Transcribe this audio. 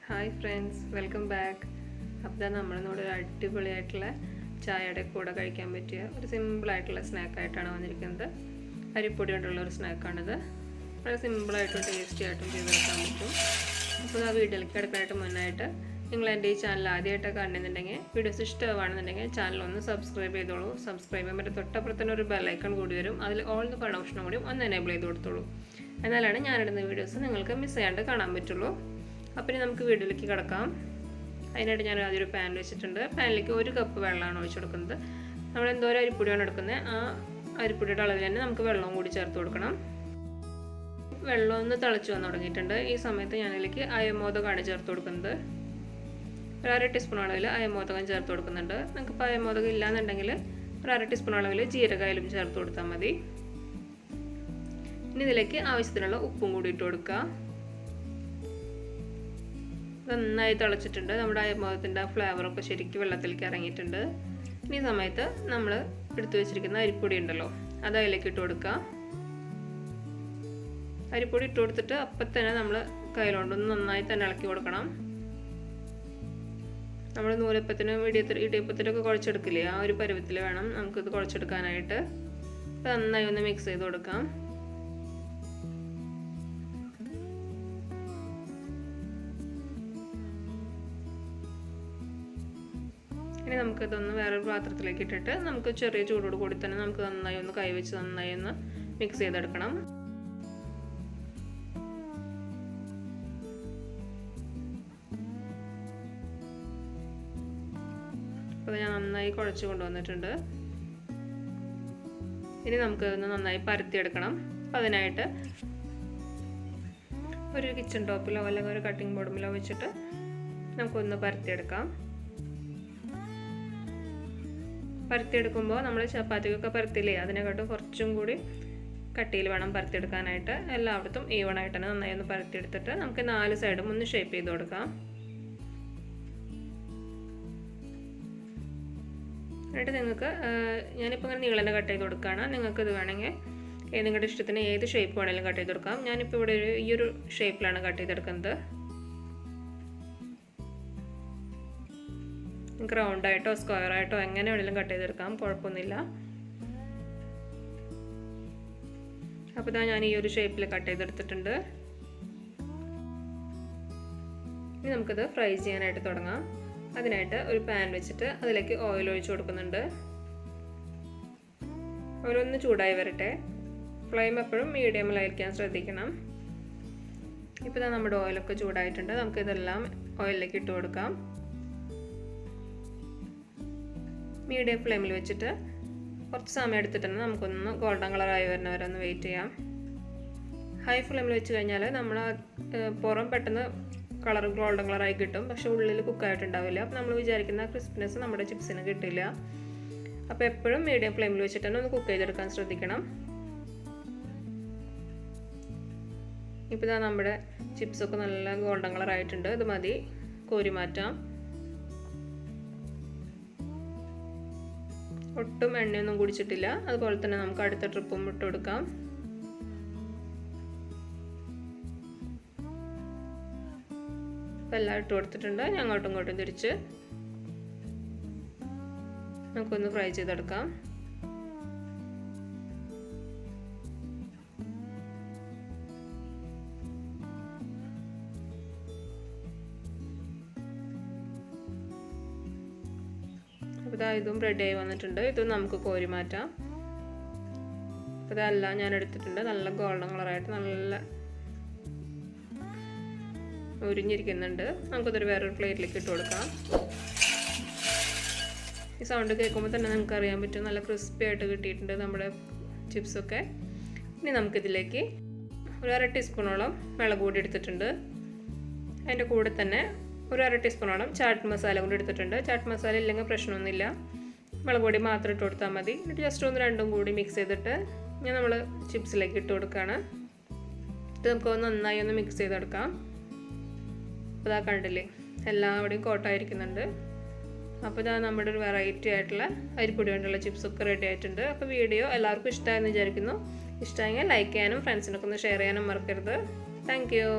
Hi friends, welcome back. അപ്പോൾ നമ്മളിന്നോട് ഒരു അടിപൊളിയായിട്ടുള്ള ചായയുടെ കൂടെ കഴിക്കാൻ പറ്റിയ ഒരു സിമ്പിളായിട്ടുള്ള സ്നാക്കായിട്ടാണ് വന്നിരിക്കുന്നത്. അരിപ്പൊടി കൊണ്ടുള്ള ഒരു സ്നാക്കാണിത്. വളരെ സിമ്പിളായിട്ടും ടേസ്റ്റി ആയിട്ടും ചെയ്തെടുക്കാൻ പറ്റും. അപ്പോൾ ആ വീട്ടിലേക്ക് കിടക്കാനായിട്ട് മുന്നായിട്ട് നിങ്ങൾ എൻ്റെ ഈ ചാനൽ ആദ്യമായിട്ട് കാണുന്നുണ്ടെങ്കിൽ, വീഡിയോസ് ഇഷ്ടമാണെന്നുണ്ടെങ്കിൽ ചാനൽ ഒന്ന് സബ്സ്ക്രൈബ് ചെയ്തോളൂ. സബ്സ്ക്രൈബ് ചെയ്യാൻ പറ്റും തൊട്ടപ്പുറത്തന്നെ ഒരു ബെല്ലൈക്കൺ കൂടി വരും. അതിൽ ഓൾ എന്ന് പറയുന്ന ഓപ്ഷനും കൂടി ഒന്ന് എനേബിൾ ചെയ്ത് കൊടുത്തോളൂ. എന്നാലാണ് ഞാനിടുന്ന വീഡിയോസ് നിങ്ങൾക്ക് മിസ് ചെയ്യാണ്ട് കാണാൻ പറ്റുള്ളൂ. അപ്പോൾ ഇനി നമുക്ക് വീഡിയോയിലേക്ക് കിടക്കാം. അതിനായിട്ട് ഞാൻ ആദ്യം ഒരു പാൻ വെച്ചിട്ടുണ്ട്. പാനിലേക്ക് 1 കപ്പ് വെള്ളമാണ് ഒഴിച്ചു കൊടുക്കുന്നത്. നമ്മൾ എന്തോരം അരിപ്പൊടിയാണ് എടുക്കുന്നത് ആ അരിപ്പൊടിയുടെ അളവിൽ തന്നെ നമുക്ക് വെള്ളവും കൂടി ചേർത്ത് കൊടുക്കണം. വെള്ളം ഒന്ന് തിളച്ച് വന്ന് തുടങ്ങിയിട്ടുണ്ട്. ഈ സമയത്ത് ഞാനതിലേക്ക് അയമോദകമാണ് ചേർത്ത് കൊടുക്കുന്നത്. ഒരു 1/2 ടീസ്പൂൺ അളവിൽ അയമോദകം ചേർത്ത് കൊടുക്കുന്നുണ്ട്. നിങ്ങൾക്കിപ്പോൾ അയമോദകം ഇല്ലയെന്നുണ്ടെങ്കിൽ ഒരു 1/2 ടീസ്പൂൺ അളവിൽ ജീരകയിലും ചേർത്ത് കൊടുത്താൽ മതി. ഇനി ഇതിലേക്ക് ആവശ്യത്തിനുള്ള ഉപ്പും കൂടി ഇട്ട് കൊടുക്കുക. നന്നായി തിളച്ചിട്ടുണ്ട്. നമ്മുടെ അയമോദകത്തിൻ്റെ ആ ഫ്ലേവറൊക്കെ ശരിക്കും വെള്ളത്തിലേക്ക് ഇറങ്ങിയിട്ടുണ്ട്. ഇനി ഈ സമയത്ത് നമ്മൾ എടുത്തു വെച്ചിരിക്കുന്ന അരിപ്പൊടി ഉണ്ടല്ലോ, അത് അതിലേക്ക് ഇട്ട് കൊടുക്കുക. അരിപ്പൊടി ഇട്ട് കൊടുത്തിട്ട് അപ്പം തന്നെ നമ്മൾ കയ്യിലോണ്ടൊന്ന് നന്നായി തന്നെ ഇളക്കി കൊടുക്കണം. നമ്മൾ നൂലപ്പത്തിനും ഇടിയപ്പത്തിനൊക്കെ കുഴച്ചെടുക്കില്ലേ, ആ ഒരു പരുവത്തിൽ വേണം നമുക്കിത് കുഴച്ചെടുക്കാനായിട്ട്. നന്നായി ഒന്ന് മിക്സ് ചെയ്ത് കൊടുക്കാം. ഇനി നമുക്കിതൊന്ന് വേറൊരു പാത്രത്തിലേക്ക് ഇട്ടിട്ട് നമുക്ക് ചെറിയ ചൂടോട് കൂടി തന്നെ നമുക്ക് നന്നായി ഒന്ന് കൈവച്ച് നന്നായി ഒന്ന് മിക്സ് ചെയ്തെടുക്കണം. അപ്പോൾ ഞാൻ നന്നായി കുഴച്ച് കൊണ്ടുവന്നിട്ടുണ്ട്. ഇനി നമുക്കിതൊന്ന് നന്നായി പരത്തിയെടുക്കണം. അപ്പോൾ അതിനായിട്ട് ഒരു കിച്ചൺ ടോപ്പിലോ അല്ലെങ്കിൽ ഒരു കട്ടിംഗ് ബോർഡിലോ വെച്ചിട്ട് നമുക്കൊന്ന് പരത്തിയെടുക്കാം. പരത്തിയെടുക്കുമ്പോൾ നമ്മൾ ചപ്പാത്തിക്കൊക്കെ പരത്തില്ലേ, അതിനെക്കാട്ടും കുറച്ചും കൂടി കട്ടിയിൽ വേണം പരത്തിയെടുക്കാനായിട്ട്. എല്ലായിടത്തും ഈവണായിട്ട് തന്നെ നന്നായി ഒന്ന് പരത്തിയെടുത്തിട്ട് നമുക്ക് 4 സൈഡും ഒന്ന് ഷേപ്പ് ചെയ്ത് കൊടുക്കാം. എന്നിട്ട് നിങ്ങൾക്ക് ഞാനിപ്പോൾ ഇങ്ങനെ നീളനെ കട്ട് ചെയ്ത് കൊടുക്കുകയാണ്. നിങ്ങൾക്ക് ഇത് വേണമെങ്കിൽ നിങ്ങളുടെ ഇഷ്ടത്തിന് ഏത് ഷേപ്പ് വേണമെങ്കിലും കട്ട് ചെയ്ത് കൊടുക്കാം. ഞാനിപ്പോൾ ഇവിടെ ഈ ഒരു ഷേപ്പിലാണ് കട്ട് ചെയ്തെടുക്കുന്നത്. റൗണ്ടായിട്ടോ സ്ക്വയറായിട്ടോ എങ്ങനെ വേണമെങ്കിലും കട്ട് ചെയ്തെടുക്കാം, കുഴപ്പമൊന്നുമില്ല. അപ്പോൾ ഇതാ ഞാൻ ഈ ഒരു ഷേപ്പിൽ കട്ട് ചെയ്തെടുത്തിട്ടുണ്ട്. ഇനി നമുക്കിത് ഫ്രൈ ചെയ്യാനായിട്ട് തുടങ്ങാം. അതിനായിട്ട് ഒരു പാൻ വെച്ചിട്ട് അതിലേക്ക് ഓയിൽ ഒഴിച്ച് കൊടുക്കുന്നുണ്ട്. ഓരോന്ന് ചൂടായി വരട്ടെ. ഫ്ലെയിം എപ്പോഴും മീഡിയമിലായിരിക്കാൻ ശ്രദ്ധിക്കണം. ഇപ്പോൾ ഇതാ നമ്മുടെ ഓയിലൊക്കെ ചൂടായിട്ടുണ്ട്. നമുക്കിതെല്ലാം ഓയിലിലേക്ക് ഇട്ട് കൊടുക്കാം. മീഡിയം ഫ്ലെയിമിൽ വെച്ചിട്ട് കുറച്ച് സമയം എടുത്തിട്ട് തന്നെ നമുക്കൊന്ന് ഗോൾഡൻ കളറായി വരുന്ന വരെ ഒന്ന് വെയിറ്റ് ചെയ്യാം. ഹൈ ഫ്ലെയിമിൽ വെച്ച് കഴിഞ്ഞാൽ നമ്മൾ പുറം പെട്ടെന്ന് കളർ ഗോൾഡൻ കളറായി കിട്ടും, പക്ഷേ ഉള്ളിൽ കുക്കായിട്ടുണ്ടാവില്ല. അപ്പോൾ നമ്മൾ വിചാരിക്കുന്ന ക്രിസ്പിനെസ് നമ്മുടെ ചിപ്സിന് കിട്ടില്ല. അപ്പോൾ എപ്പോഴും മീഡിയം ഫ്ലെയിമിൽ വെച്ചിട്ട് തന്നെ ഒന്ന് കുക്ക് ചെയ്തെടുക്കാൻ ശ്രദ്ധിക്കണം. ഇപ്പോൾ ഇതാ നമ്മുടെ ചിപ്സൊക്കെ നല്ല ഗോൾഡൻ കളറായിട്ടുണ്ട്. ഇത് മതി, കോരി മാറ്റാം. ഒട്ടും എണ്ണയൊന്നും കുടിച്ചിട്ടില്ല. അതുപോലെ തന്നെ നമുക്ക് അടുത്ത ട്രിപ്പും ഇട്ട് കൊടുക്കാം. അപ്പം എല്ലാം ഇട്ട് കൊടുത്തിട്ടുണ്ട്. ഞാൻ അങ്ങോട്ടും ഇങ്ങോട്ടും തിരിച്ച് നമുക്കൊന്ന് ഫ്രൈ ചെയ്തെടുക്കാം. അപ്പോൾ ഇതും റെഡിയായി വന്നിട്ടുണ്ട്. ഇതും നമുക്ക് കോരി മാറ്റാം. അപ്പോൾ ഇതെല്ലാം ഞാൻ എടുത്തിട്ടുണ്ട്. നല്ല ഗോൾഡൻ കളറായിട്ട് നല്ല ഉരിഞ്ഞിരിക്കുന്നുണ്ട്. നമുക്കിതൊരു വേറൊരു പ്ലേറ്റിലേക്ക് ഇട്ട് കൊടുക്കാം. ഈ സൗണ്ട് കേൾക്കുമ്പോൾ തന്നെ നമുക്ക് അറിയാൻ പറ്റും നല്ല ക്രിസ്പി ആയിട്ട് കിട്ടിയിട്ടുണ്ട് നമ്മുടെ ചിപ്സൊക്കെ. ഇനി നമുക്കിതിലേക്ക് ഒരു 1/2 ടീസ്പൂണോളം മുളക് പൊടി എടുത്തിട്ടുണ്ട്. അതിൻ്റെ കൂടെ തന്നെ ഒരു 1/2 ടീസ്പൂണോളം ചാട്ട് മസാല കൂടി എടുത്തിട്ടുണ്ട്. ചാട്ട് മസാല ഇല്ലെങ്കിൽ പ്രശ്നമൊന്നുമില്ല, മുളക് പൊടി മാത്രം ഇട്ട് കൊടുത്താൽ മതി. എന്നിട്ട് ജസ്റ്റ് ഒന്ന് രണ്ടും കൂടി മിക്സ് ചെയ്തിട്ട് നമ്മൾ ചിപ്സിലേക്ക് ഇട്ട് കൊടുക്കുകയാണ്. ഇത് നമുക്ക് നന്നായി ഒന്ന് മിക്സ് ചെയ്തെടുക്കാം. അപ്പോൾ ഇതാ കണ്ടില്ലേ, എല്ലാവിടെയും കോട്ടായിരിക്കുന്നുണ്ട്. അപ്പോൾ ഇതാ നമ്മുടെ ഒരു വെറൈറ്റി ആയിട്ടുള്ള അരിപ്പൊടി കൊണ്ടുള്ള ചിപ്സൊക്കെ റെഡി ആയിട്ടുണ്ട്. അപ്പോൾ വീഡിയോ എല്ലാവർക്കും ഇഷ്ടമായെന്ന് വിചാരിക്കുന്നു. ഇഷ്ടമായെങ്കിൽ ലൈക്ക് ചെയ്യാനും ഫ്രണ്ട്സിനൊക്കെ ഒന്ന് ഷെയർ ചെയ്യാനും മറക്കരുത്. Thank you.